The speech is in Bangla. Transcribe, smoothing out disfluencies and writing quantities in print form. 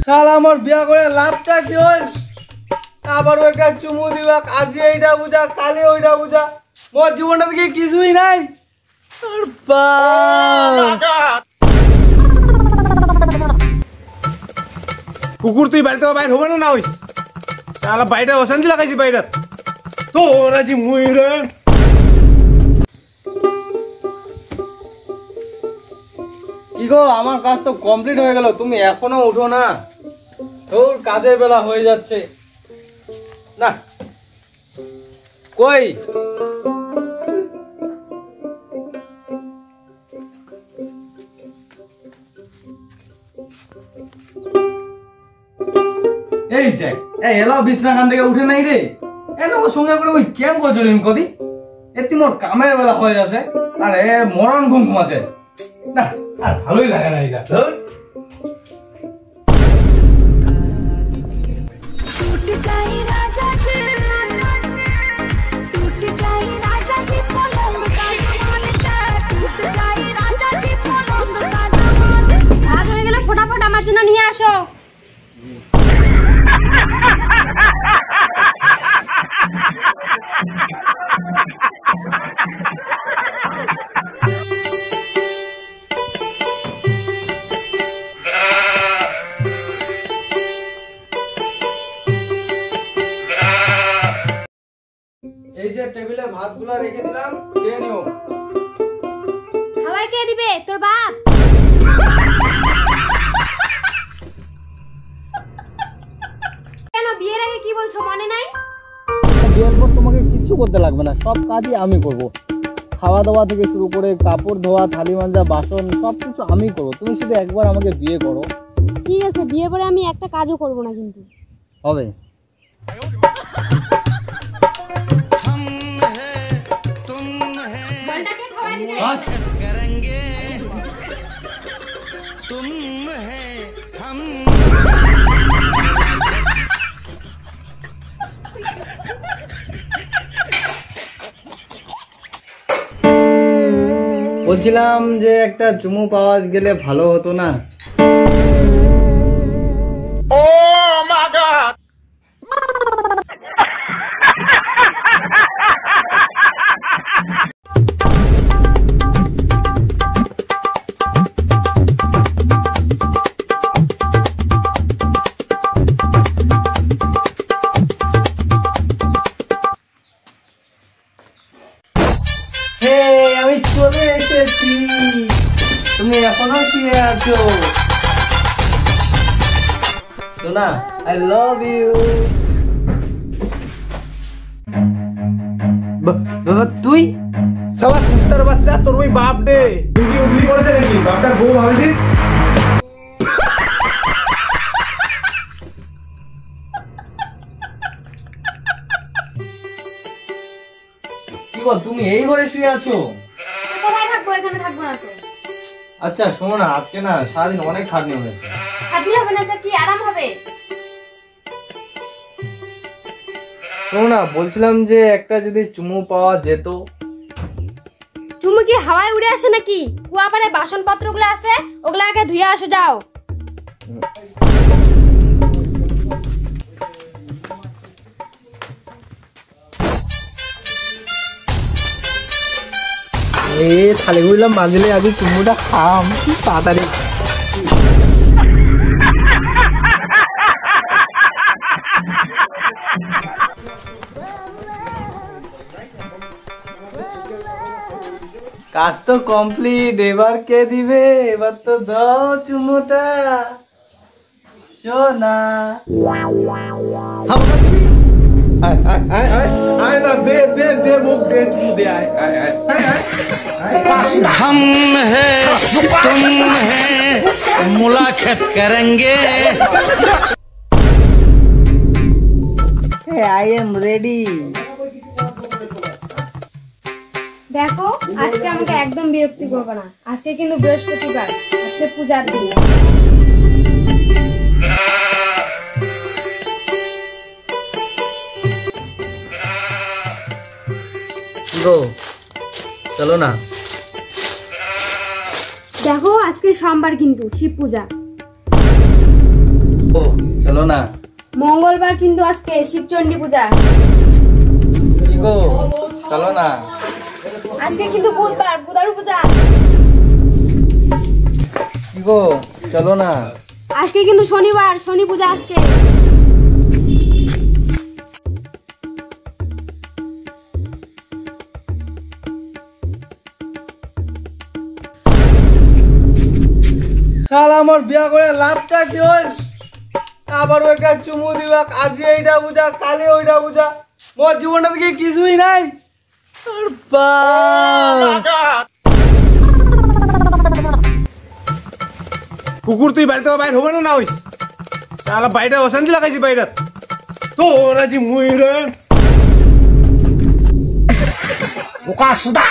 শালা আমার বিয়া করে লাভটা কি হল? আবার ওইটা চুমু দিবা, আজকে এইটা বুঝা, কালি ওইটা বুঝা, মোর জীবনটা থেকে কিছুই নাই। কুকুর তুই বাড়িতে বাইর হবে না হইস? শালা বাইরে অশান্তি লাগাইছি বাইরে তো ওরা জি মুই রে। কি গো, আমার কাজ তো কমপ্লিট হয়ে গেল, তুমি এখনো উঠো না? তোর কাজের বেলা হয়ে যাচ্ছে না। কই এই দেখ, এই এলো বিছনাখান থেকে উঠে নাই রে। এলো সঙ্গে করে ওই কেম করছিলেন কদি এতি মোর কামের বেলা হয়ে যাচ্ছে, আরে মরণ ঘুম ঘুমাচ্ছে না, আর ভালোই লাগে না এটা। ফটাফট আমার জন্য নিয়ে আসো। এই যে টেবিলে ভাতগুলা রেখে দিলাম, খেয়ে নিও। খাবার কে দিবে? তোর বাপ। কেন বিয়ের আগে কি বলছো মনে নাই? বিয়ের পর তোমাকে কিচ্ছু করতে লাগবে না, সব কাজই আমি করব। খাওয়া দাওয়া থেকে শুরু করে কাপড় ধোয়া, থালি মাজা, বাসন সবকিছু আমি করব। তুমি শুধু একবার আমাকে বিয়ে করো। ঠিক আছে, বিয়ে পরে আমি একটা কাজও করব না কিন্তু। হবে। বলটাকে খাওয়াই দিবে। বাস বলছিলাম যে একটা চুমু পাওয়া গেলে ভালো হতো না? আমি চলে এসেছি, তুমি এখনো শুয়ে আছো। সোনা, আই লাভ ইউ। বাবা তুই শালা কুত্তার বাচ্চা, তোর ওই বাপ রে। তুই কি উগলি করেছে নাকি? বাপটার বউ ভাবেছিস? কি গো, তুমি এই ঘরে শুয়ে আছো? কোথায় থাকবো? এখানে থাকবো না তো। আচ্ছা শোনো না, আজকে না সারাদিন অনেক খাটনি হয়েছে। খাটনি হবে না তো কি আরাম হবে? শোনো না, বলছিলাম যে একটা যদি চুমু পাওয়া যেত। চুমু কি হাওয়ায় উড়ে আসে নাকি? কুয়াপাড়ে বাসনপত্র গুলো আছে, ওগুলো আগে ধুয়ে আসো যাও। থালিগুলো মাজলে আগে চুমুটা খাম তাড়াতাড়ি। কাজ তো কমপ্লিট, এবার কে দিবে? এবার তো দাও চুমুটা সোনা। আয় না, দে দে দে মুখ দে, চুমু দে, আয় আয় আয় हम है तुम है मुलाकात करेंगे। I am ready. দেখো, আজকে আমাকে একদম বিরক্তি করবে না। আজকে কিন্তু বৃহস্পতিবার, আজকে পূজার দিন। চলো না। দেখো, আজকে সোমবার কিন্তু শিব পূজা। ও চলো না। মঙ্গলবার কিন্তু আজকে শিবচণ্ডী পূজা। কি গো চলো না। আজকে কিন্তু বুধবার, বুধারু পূজা। কি গো চলো না। আজকে কিন্তু শনিবার, শনি পূজা আজকে। শালা আমার বিয়া করে লাভটা কি হল? আবারও একটা চুমু দিবা, আজ এইটা বুঝা কালে ওইটা বুঝা, মোর জীবনটা থেকে কিছুই নাই। আর কুকুর তুই বাড়িতে বাইর হবে না ওই শালা বাইরে অশান্তি লাগাইছি বাইরে তো রাজি মুই রে বোকা সুদা